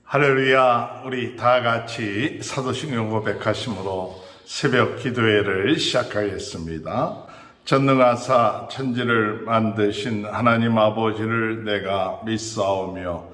할렐루야. 우리 다 같이 사도신경 고백하심으로 새벽 기도회를 시작하겠습니다. 전능하사 천지를 만드신 하나님 아버지를 내가 믿사오며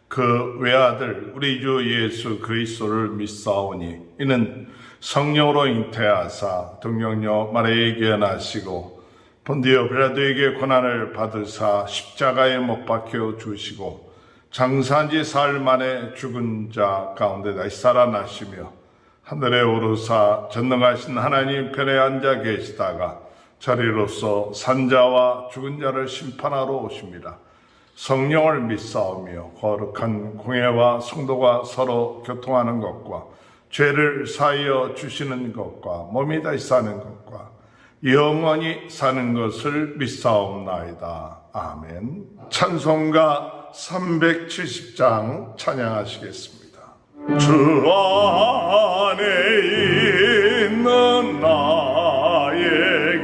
그 외아들 우리 주 예수 그리스도를 믿사오니 이는 성령으로 잉태하사 동정녀 마리아에게 태어나시고 본디오 빌라도에게 고난을 받으사 십자가에 못 박혀 주시고 장사한 지 사흘 만에 죽은 자 가운데 다시 살아나시며 하늘에 오르사 전능하신 하나님 편에 앉아 계시다가 자리로서 산자와 죽은 자를 심판하러 오십니다. 성령을 믿사오며 거룩한 공예와 성도가 서로 교통하는 것과 죄를 사하여 주시는 것과 몸이 다시 사는 것과 영원히 사는 것을 믿사옵나이다. 아멘. 찬송가 370장 찬양하시겠습니다. 주 안에 있는 나에게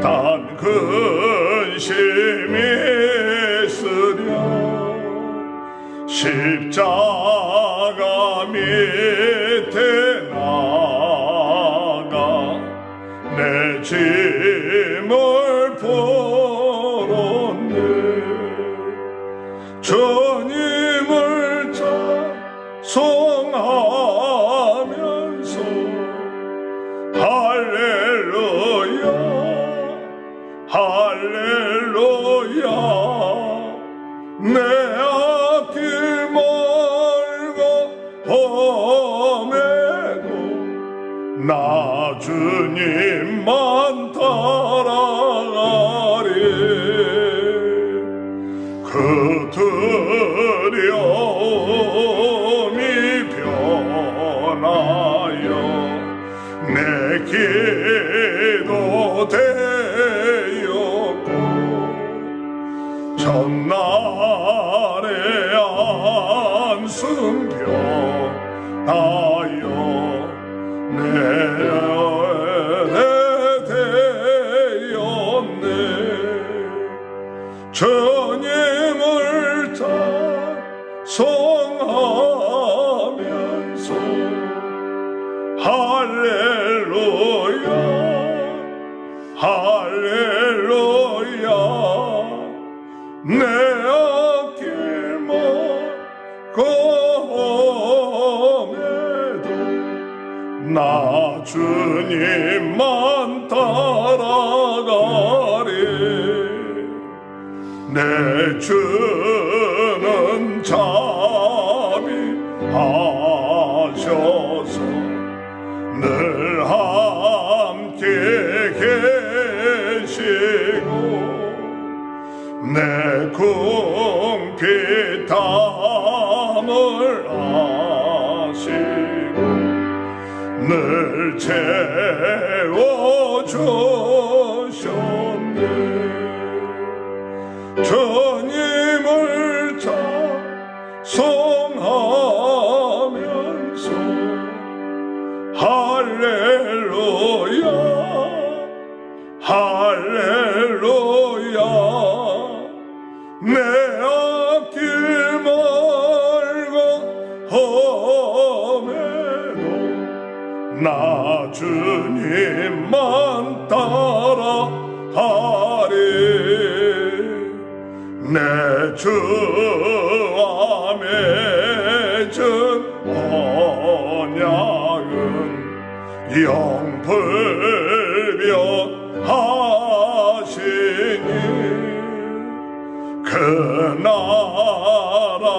단 근심이 있으랴 십자가 밑에 나가 내 짐을 풀었네 주님을 찬송하면서 할렐루야 할렐루야 내 앞길 멀고 험해도 나 주님만 따라가리 그 두려움이 변하여 내 기도 되었고 전날의 안승 변하여 내 되었네 주님을 찬송하면서 할렐루야 할렐루야 내 앞길 멀고 험해도 나 주님만 따라가리 내 주는 자비하셔서 늘 함께 계시고 내 궁핍함을 아시고 늘 채워주셨네 주님을 찬송하면서 할렐루야 할렐루야 내 앞길 멀고 험해도 나 주님만 따라가리 내 주와 맺은 언약은 영불변하시니 그 나라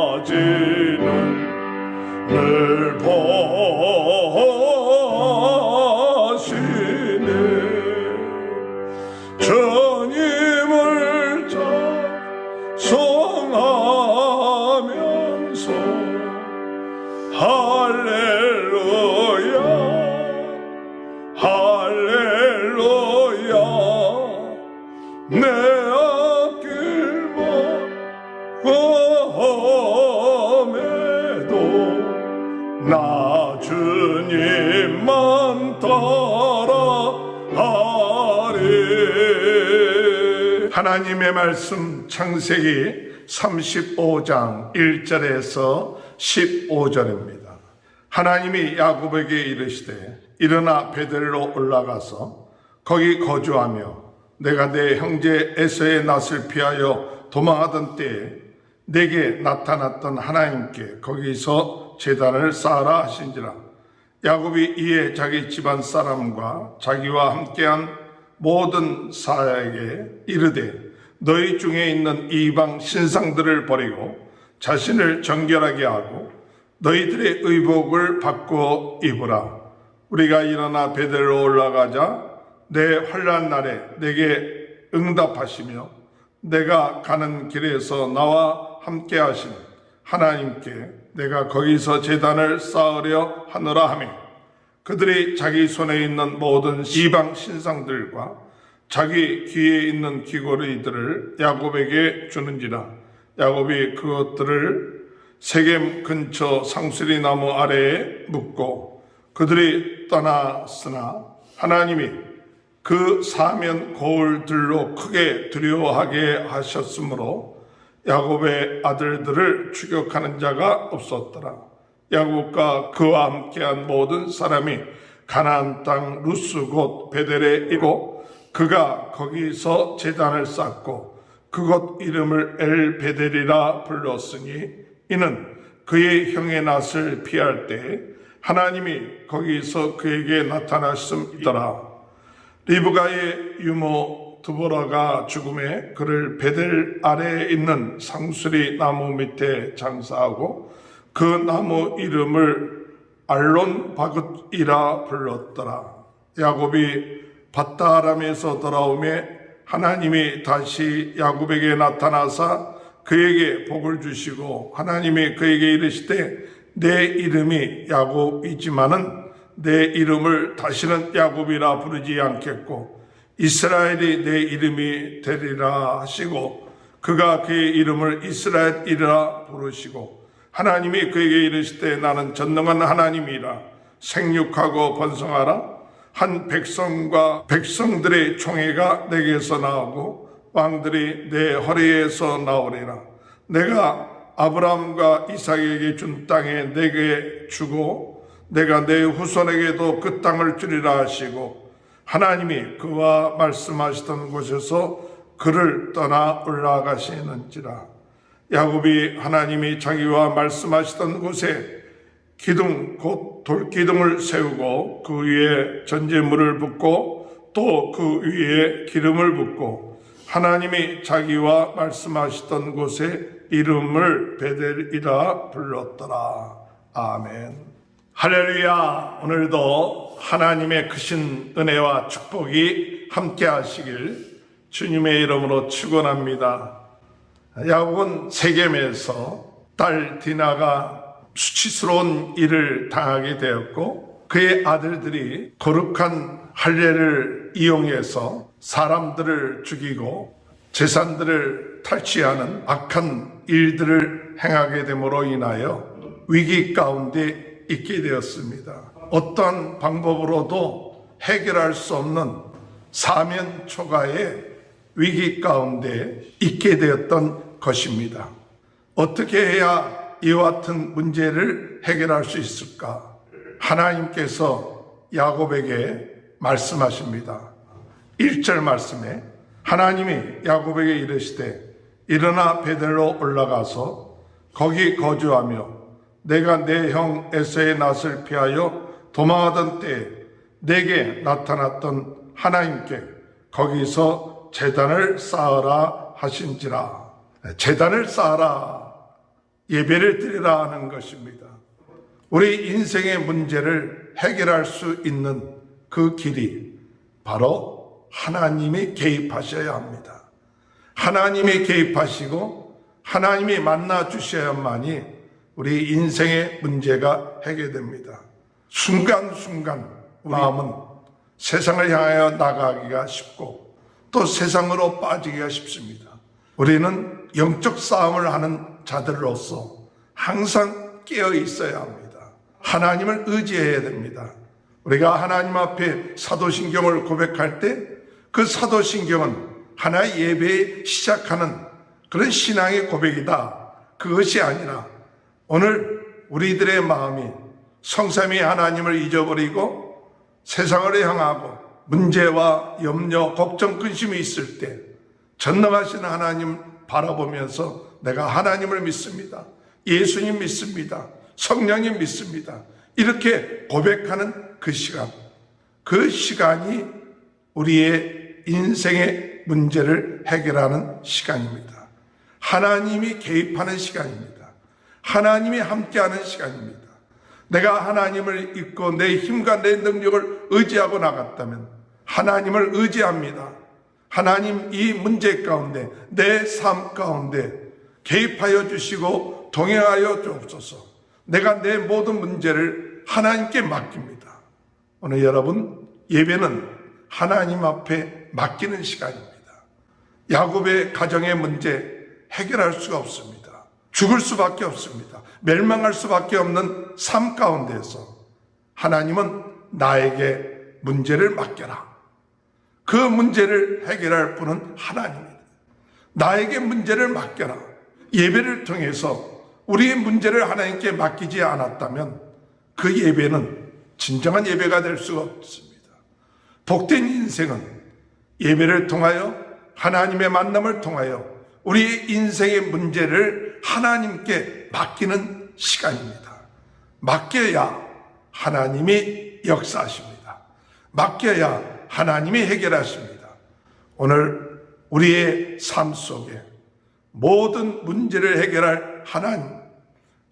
가기까지는 늘 보호하시네 주님을 찬송하면서 할렐루야 할렐루야 내 앞길 멀고 험해도 나 주님만 따라가리 하나님의 말씀 창세기 35장 1절에서 15절입니다. 하나님이 야곱에게 이르시되 일어나 베델로 올라가서 거기 거주하며 내가 내 형제 에서의 낯을 피하여 도망하던 때에 내게 나타났던 하나님께 거기서 제단을 쌓아라 하신지라. 야곱이 이에 자기 집안 사람과 자기와 함께한 모든 사야에게 이르되 너희 중에 있는 이방 신상들을 버리고 자신을 정결하게 하고 너희들의 의복을 바꾸어 입으라. 우리가 일어나 베델로 올라가자 내 환난 날에 내게 응답하시며 내가 가는 길에서 나와 함께 하신 하나님께 내가 거기서 제단을 쌓으려 하노라 하며 그들이 자기 손에 있는 모든 이방 신상들과 자기 귀에 있는 귀고리들을 야곱에게 주는지라. 야곱이 그것들을 세겜 근처 상수리 나무 아래에 묻고 그들이 떠났으나 하나님이 그 사면 거울들로 크게 두려워하게 하셨으므로 야곱의 아들들을 추격하는 자가 없었더라. 야곱과 그와 함께한 모든 사람이 가나안 땅 루스 곧 베델에 이고 그가 거기서 제단을 쌓고 그곳 이름을 엘 베델이라 불렀으니 이는 그의 형의 낯을 피할 때 하나님이 거기서 그에게 나타나심이더라. 리브가의 유모 드보라가 죽음에 그를 베델 아래에 있는 상수리 나무 밑에 장사하고 그 나무 이름을 알론 바긋이라 불렀더라. 야곱이 밧다람에서 돌아오매 하나님이 다시 야곱에게 나타나사 그에게 복을 주시고 하나님이 그에게 이르시되 내 이름이 야곱이지만은 내 이름을 다시는 야곱이라 부르지 않겠고 이스라엘이 내 이름이 되리라 하시고 그가 그의 이름을 이스라엘이라 부르시고 하나님이 그에게 이르시되 나는 전능한 하나님이라 생육하고 번성하라. 한 백성과 백성들의 총회가 내게서 나오고 왕들이 내 허리에서 나오리라. 내가 아브라함과 이삭에게 준 땅에 내게 주고 내가 내 후손에게도 그 땅을 주리라 하시고 하나님이 그와 말씀하시던 곳에서 그를 떠나 올라가시는지라. 야곱이 하나님이 자기와 말씀하시던 곳에 기둥 곧 돌기둥을 세우고 그 위에 전제물을 붓고 또 그 위에 기름을 붓고 하나님이 자기와 말씀하시던 곳에 이름을 베델이라 불렀더라. 아멘. 할렐루야. 오늘도 하나님의 크신 은혜와 축복이 함께 하시길 주님의 이름으로 축원합니다. 야곱은 세겜에서 딸 디나가 수치스러운 일을 당하게 되었고 그의 아들들이 거룩한 할례를 이용해서 사람들을 죽이고 재산들을 탈취하는 악한 일들을 행하게 됨으로 인하여 위기 가운데 있게 되었습니다. 어떠한 방법으로도 해결할 수 없는 사면초가의 위기 가운데 있게 되었던 것입니다. 어떻게 해야 이와 같은 문제를 해결할 수 있을까? 하나님께서 야곱에게 말씀하십니다. 1절 말씀에 하나님이 야곱에게 이르시되 일어나 베델로 올라가서 거기 거주하며 내가 내 형 에서의 낯을 피하여 도망하던 때에 내게 나타났던 하나님께 거기서 제단을 쌓으라 하신지라. 제단을 쌓아라, 예배를 드리라 하는 것입니다. 우리 인생의 문제를 해결할 수 있는 그 길이 바로 하나님이 개입하셔야 합니다. 하나님이 개입하시고 하나님이 만나 주셔야만이 우리 인생의 문제가 해결됩니다. 순간순간 마음은 세상을 향하여 나가기가 쉽고 또 세상으로 빠지기가 쉽습니다. 우리는 영적 싸움을 하는 자들로서 항상 깨어 있어야 합니다. 하나님을 의지해야 됩니다. 우리가 하나님 앞에 사도신경을 고백할 때 그 사도신경은 하나의 예배에 시작하는 그런 신앙의 고백이다. 그것이 아니라 오늘 우리들의 마음이 성삼위 하나님을 잊어버리고 세상을 향하고 문제와 염려, 걱정, 근심이 있을 때 전능하신 하나님 바라보면서 내가 하나님을 믿습니다. 예수님 믿습니다. 성령님 믿습니다. 이렇게 고백하는 그 시간, 그 시간이 우리의 인생의 문제를 해결하는 시간입니다. 하나님이 개입하는 시간입니다. 하나님이 함께하는 시간입니다. 내가 하나님을 믿고 내 힘과 내 능력을 의지하고 나갔다면 하나님을 의지합니다. 하나님 이 문제 가운데 내 삶 가운데 개입하여 주시고 동행하여 주옵소서. 내가 내 모든 문제를 하나님께 맡깁니다. 오늘 여러분 예배는 하나님 앞에 맡기는 시간입니다. 야곱의 가정의 문제 해결할 수가 없습니다. 죽을 수밖에 없습니다. 멸망할 수밖에 없는 삶 가운데서 하나님은 나에게 문제를 맡겨라. 그 문제를 해결할 분은 하나님입니다. 나에게 문제를 맡겨라. 예배를 통해서 우리의 문제를 하나님께 맡기지 않았다면 그 예배는 진정한 예배가 될 수가 없습니다. 복된 인생은 예배를 통하여 하나님의 만남을 통하여 우리 인생의 문제를 하나님께 맡기는 시간입니다. 맡겨야 하나님이 역사하십니다. 맡겨야 하나님이 해결하십니다. 오늘 우리의 삶 속에 모든 문제를 해결할 하나님,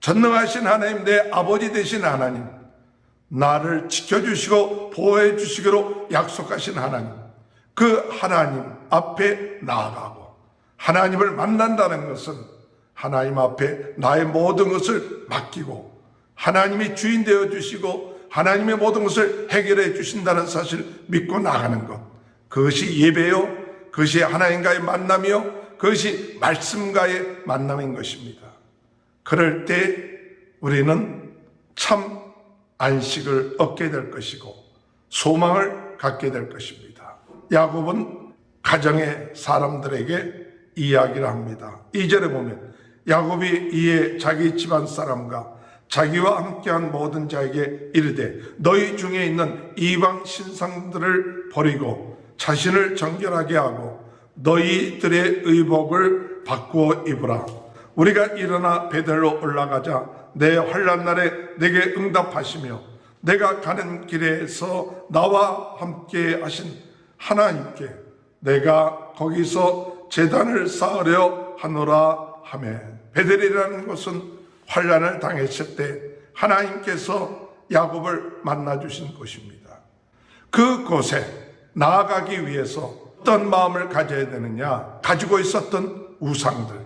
전능하신 하나님, 내 아버지 되신 하나님, 나를 지켜주시고 보호해 주시기로 약속하신 하나님, 그 하나님 앞에 나아가고 하나님을 만난다는 것은 하나님 앞에 나의 모든 것을 맡기고 하나님이 주인 되어 주시고 하나님의 모든 것을 해결해 주신다는 사실을 믿고 나가는 것, 그것이 예배요, 그것이 하나님과의 만남이요, 그것이 말씀과의 만남인 것입니다. 그럴 때 우리는 참 안식을 얻게 될 것이고 소망을 갖게 될 것입니다. 야곱은 가정의 사람들에게 이야기를 합니다. 2절에 보면 야곱이 이에 자기 집안 사람과 자기와 함께한 모든 자에게 이르되 너희 중에 있는 이방 신상들을 버리고 자신을 정결하게 하고 너희들의 의복을 바꾸어 입으라. 우리가 일어나 베델로 올라가자 내 환난 날에 내게 응답하시며 내가 가는 길에서 나와 함께 하신 하나님께 내가 거기서 제단을 쌓으려 하노라 하매. 베델이라는 곳은 환난을 당했을 때 하나님께서 야곱을 만나주신 곳입니다. 그곳에 나아가기 위해서 어떤 마음을 가져야 되느냐? 가지고 있었던 우상들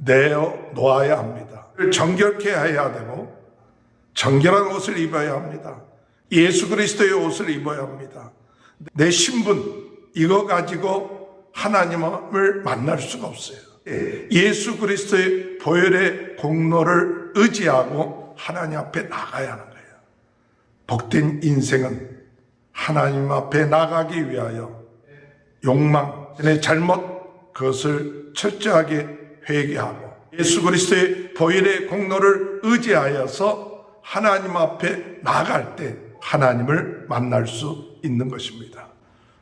내어 놓아야 합니다. 정결케 해야 되고 정결한 옷을 입어야 합니다. 예수 그리스도의 옷을 입어야 합니다. 내 신분 이거 가지고 하나님을 만날 수가 없어요. 예수 그리스도의 보혈의 공로를 의지하고 하나님 앞에 나가야 하는 거예요. 복된 인생은 하나님 앞에 나가기 위하여 욕망, 내 잘못 그것을 철저하게 회개하고 예수 그리스도의 보혈의 공로를 의지하여서 하나님 앞에 나갈 때 하나님을 만날 수 있는 것입니다.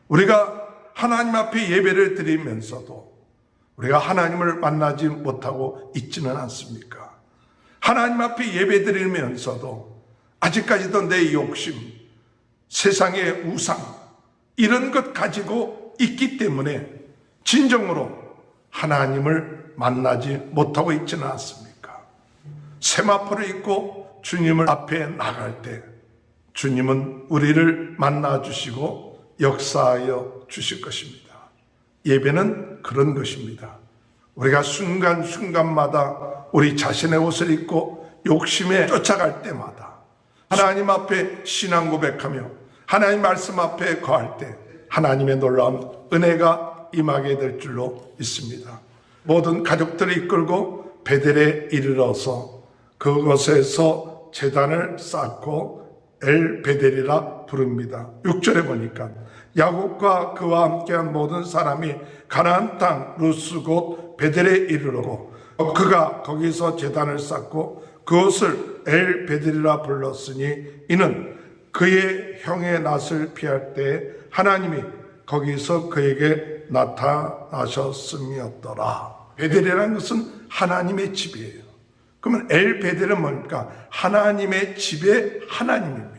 우리가 하나님 앞에 예배를 드리면서도 우리가 하나님을 만나지 못하고 있지는 않습니까? 하나님 앞에 예배 드리면서도 아직까지도 내 욕심, 세상의 우상 이런 것 가지고 있기 때문에 진정으로 하나님을 만나지 못하고 있지는 않습니까? 세마포를 입고 주님을 앞에 나갈 때 주님은 우리를 만나주시고 역사하여 주실 것입니다. 예배는 그런 것입니다. 우리가 순간순간마다 우리 자신의 옷을 입고 욕심에 쫓아갈 때마다 하나님 앞에 신앙 고백하며 하나님 말씀 앞에 거할 때 하나님의 놀라운 은혜가 임하게 될 줄로 믿습니다. 모든 가족들을 이끌고 베델에 이르러서 그곳에서 제단을 쌓고 엘 베델이라 부릅니다. 6절에 보니까 야곱과 그와 함께한 모든 사람이 가나안 땅 루스 곧 베델에 이르렀고 그가 거기서 제단을 쌓고 그곳을 엘 베델이라 불렀으니 이는 그의 형의 낯을 피할 때 하나님이 거기서 그에게 나타나셨음이었더라. 베델이라는 것은 하나님의 집이에요. 그러면 엘 베델은 뭡니까? 하나님의 집의 하나님입니다.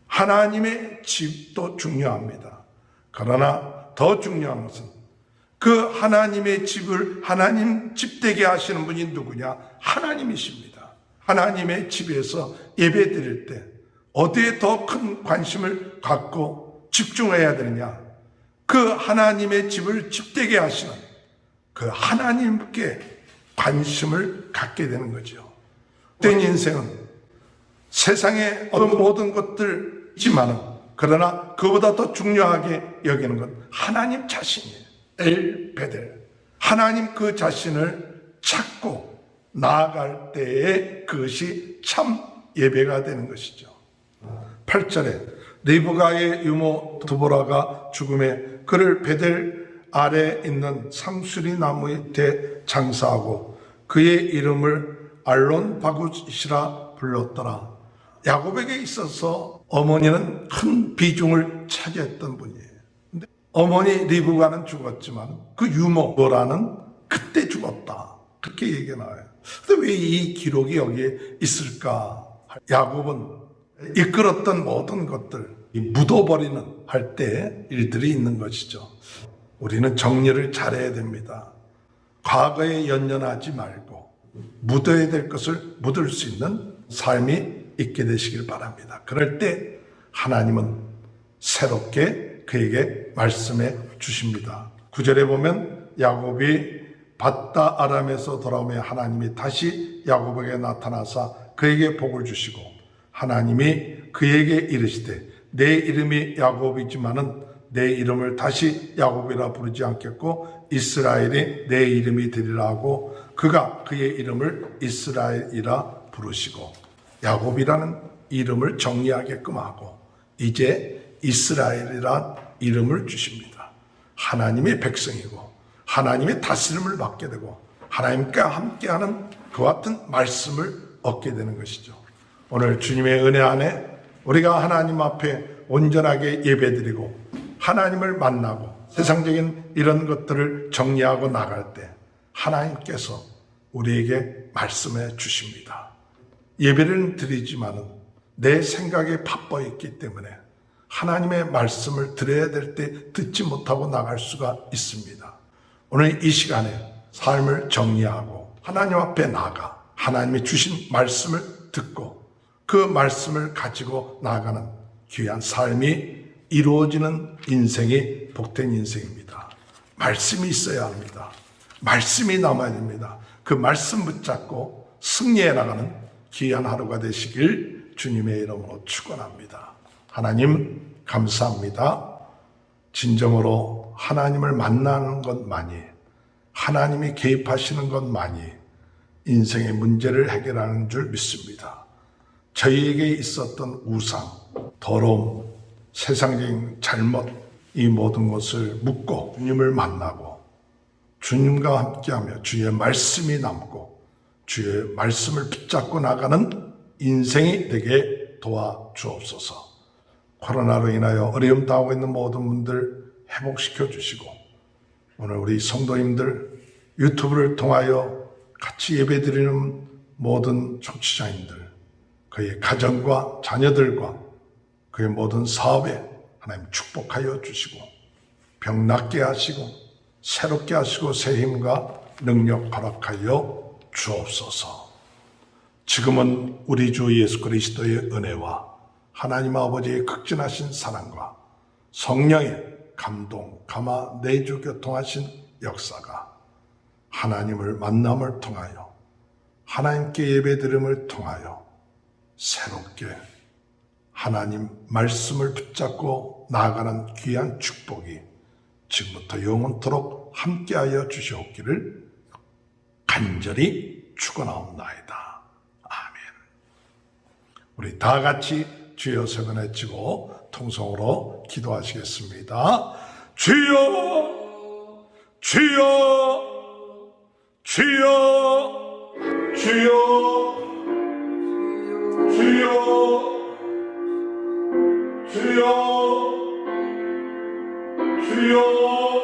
하나님의 집도 중요합니다. 그러나 더 중요한 것은 그 하나님의 집을 하나님 집되게 하시는 분이 누구냐? 하나님이십니다. 하나님의 집에서 예배 드릴 때 어디에 더 큰 관심을 갖고 집중해야 되느냐? 그 하나님의 집을 집되게 하시는 그 하나님께 관심을 갖게 되는 거죠. 된 인생은 세상의 어떤 모든 것들이지만은 그러나 그보다 더 중요하게 여기는 건 하나님 자신이에요. 엘 베델. 하나님 그 자신을 찾고 나아갈 때에 그것이 참 예배가 되는 것이죠. 8절에 리브가의 유모 드보라가 죽음에 그를 베델 아래 있는 상수리 나무에 대 장사하고 그의 이름을 알론 바굿이라 불렀더라. 야곱에게 있어서 어머니는 큰 비중을 차지했던 분이에요. 근데 어머니 리브가는 죽었지만 그 유모 노라는 그때 죽었다. 그렇게 얘기가 나와요. 근데 왜 이 기록이 여기에 있을까? 야곱은 이끌었던 모든 것들 묻어버리는 할 때 일들이 있는 것이죠. 우리는 정리를 잘해야 됩니다. 과거에 연연하지 말고 묻어야 될 것을 묻을 수 있는 삶이 있게 되시길 바랍니다. 그럴 때 하나님은 새롭게 그에게 말씀해 주십니다. 9절에 보면 야곱이 밧다 아람에서 돌아오며 하나님이 다시 야곱에게 나타나사 그에게 복을 주시고 하나님이 그에게 이르시되 내 이름이 야곱이지만은 내 이름을 다시 야곱이라 부르지 않겠고 이스라엘이 내 이름이 되리라 하고 그가 그의 이름을 이스라엘이라 부르시고 야곱이라는 이름을 정리하게끔 하고 이제 이스라엘이란 이름을 주십니다. 하나님의 백성이고 하나님의 다스림을 받게 되고 하나님과 함께하는 그와 같은 말씀을 얻게 되는 것이죠. 오늘 주님의 은혜 안에 우리가 하나님 앞에 온전하게 예배드리고 하나님을 만나고 세상적인 이런 것들을 정리하고 나갈 때 하나님께서 우리에게 말씀해 주십니다. 예배를 드리지만은 내 생각에 바빠 있기 때문에 하나님의 말씀을 들어야 될 때 듣지 못하고 나갈 수가 있습니다. 오늘 이 시간에 삶을 정리하고 하나님 앞에 나가 하나님이 주신 말씀을 듣고 그 말씀을 가지고 나아가는 귀한 삶이 이루어지는 인생이 복된 인생입니다. 말씀이 있어야 합니다. 말씀이 남아야 됩니다. 그 말씀 붙잡고 승리해 나가는 귀한 하루가 되시길 주님의 이름으로 축원합니다. 하나님 감사합니다. 진정으로 하나님을 만나는 것만이 하나님이 개입하시는 것만이 인생의 문제를 해결하는 줄 믿습니다. 저희에게 있었던 우상, 더러움, 세상적인 잘못 이 모든 것을 묻고 주님을 만나고 주님과 함께하며 주의 말씀이 남고 주의 말씀을 붙잡고 나가는 인생이 되게 도와주옵소서. 코로나로 인하여 어려움 당하고 있는 모든 분들 회복시켜 주시고 오늘 우리 성도님들 유튜브를 통하여 같이 예배드리는 모든 청취자님들 그의 가정과 자녀들과 그의 모든 사업에 하나님 축복하여 주시고 병 낫게 하시고 새롭게 하시고 새 힘과 능력 허락하여 주옵소서. 지금은 우리 주 예수 그리스도의 은혜와 하나님 아버지의 극진하신 사랑과 성령의 감동, 감화, 내주 교통하신 역사가 하나님을 만남을 통하여 하나님께 예배드림을 통하여 새롭게 하나님 말씀을 붙잡고 나아가는 귀한 축복이 지금부터 영원토록 함께하여 주시옵기를 간절히 축원하옵나이다. 아멘. 우리 다 같이 주여 세 번 외치고 통성으로 기도하시겠습니다. 주여, 주여, 주여, 주여, 주여, 주여, 주여.